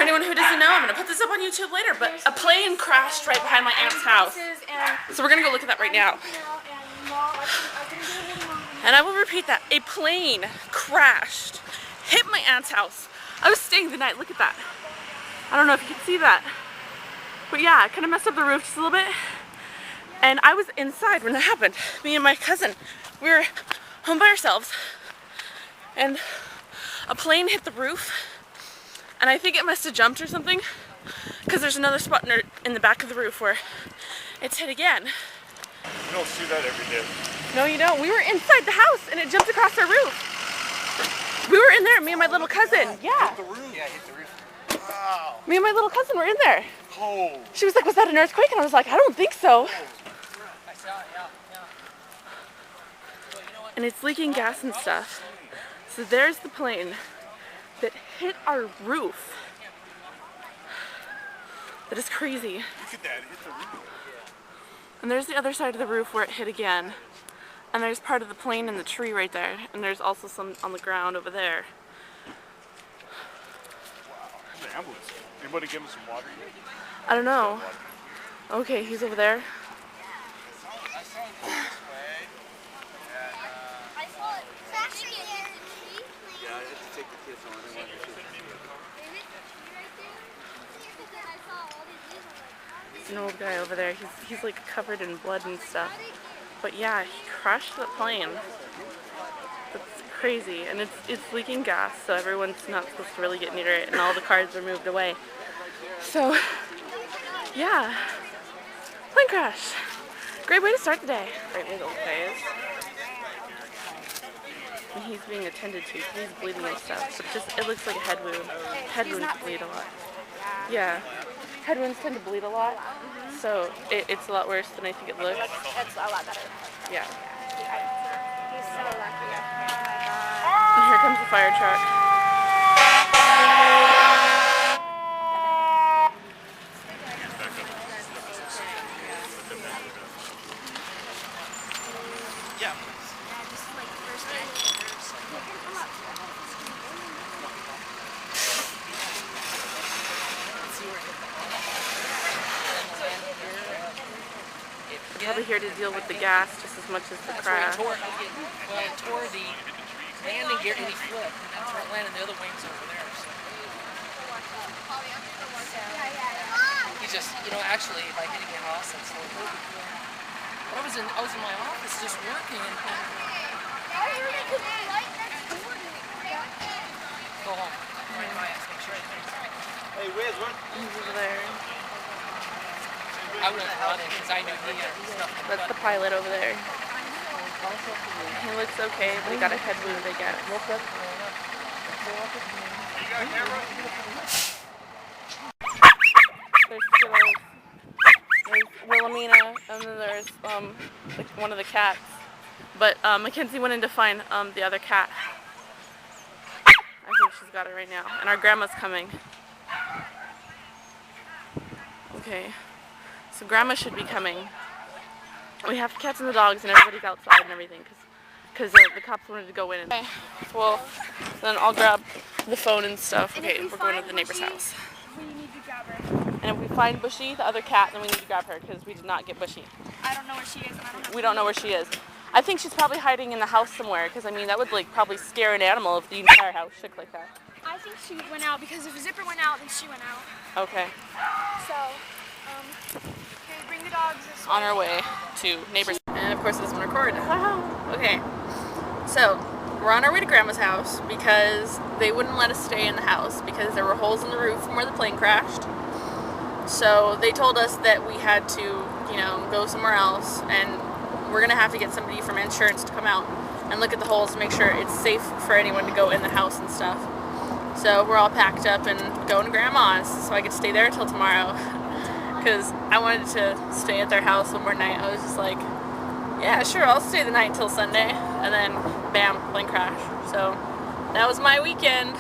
anyone who doesn't know, I'm going to put this up on YouTube later, but a plane crashed right behind my aunt's house. So we're going to go look at that right now. And I will repeat that. A plane crashed, hit my aunt's house. I was staying the night. Look at that. I don't know if you can see that. But yeah, it kind of messed up the roof just a little bit. And I was inside when that happened. Me and my cousin, we were home by ourselves. And a plane hit the roof. And I think it must have jumped or something. Because there's another spot in the back of the roof where it's hit again. You don't see that every day. No, you don't. We were inside the house and it jumped across our roof. We were in there, me and my little cousin. Yeah. Hit the roof. Yeah, hit the roof. Wow. Me and my little cousin were in there. Oh. She was like, was that an earthquake? And I was like, I don't think so. And it's leaking gas and stuff. So there's the plane that hit our roof. That is crazy. Look at that, it hit the roof. And there's the other side of the roof where it hit again. And there's part of the plane in the tree right there. And there's also some on the ground over there. Wow. There's an ambulance. Anybody give him some water yet? I don't know. Okay, he's over there. There's an old guy over there. He's like covered in blood and stuff. But yeah, he crashed the plane. That's crazy. And it's leaking gas, so everyone's not supposed to really get near it, and all the cars are moved away. So yeah, plane crash. Great way to start the day. Great way the old guy is. And he's being attended to. He's bleeding and stuff. But it looks like a head wound. Head wounds bleed a lot. Yeah. Head wounds tend to bleed a lot. So it's a lot worse than I think it looks. It's a lot better. Yeah. He's so lucky. And here comes the fire truck. Probably here to deal with the gas just as much as the crash. It tore the landing gear and he flipped, and that's where it landed. The other wing's over there. So. He's just, actually, by hitting the house, that's so good. But I was in my office just working, and go home. Right by us, make sure everything's right. Hey, Wiz, what? He's over there. I wouldn't run it because I knew he had stuff. That's the pilot over there. He looks okay, but he got a head wound, I guess. There's Skittles. There's Wilhelmina, and then there's one of the cats. But Mackenzie went in to find the other cat. I think she's got it right now. And our grandma's coming. Okay. So grandma should be coming. We have the cats and the dogs and everybody's outside and everything because the cops wanted to go in. Okay. Well, then I'll grab the phone and stuff. Okay, we're going to the neighbor's house. We need to grab her. And if we find Bushy, the other cat, then we need to grab her because we did not get Bushy. I don't know where she is. And I don't know We don't know where she is. I think she's probably hiding in the house somewhere because I mean that would like probably scare an animal if the entire house shook like that. I think she went out because if the zipper went out, then she went out. Okay. So, okay, bring the dogs this way. On our way to neighbor's. And of course it doesn't record. Okay. So, we're on our way to Grandma's house because they wouldn't let us stay in the house because there were holes in the roof from where the plane crashed. So they told us that we had to, go somewhere else, and we're going to have to get somebody from insurance to come out and look at the holes to make sure it's safe for anyone to go in the house and stuff. So we're all packed up and going to Grandma's so I could stay there until tomorrow because I wanted to stay at their house one more night. I was just like, yeah, sure, I'll stay the night until Sunday, and then bam, plane crash. So that was my weekend.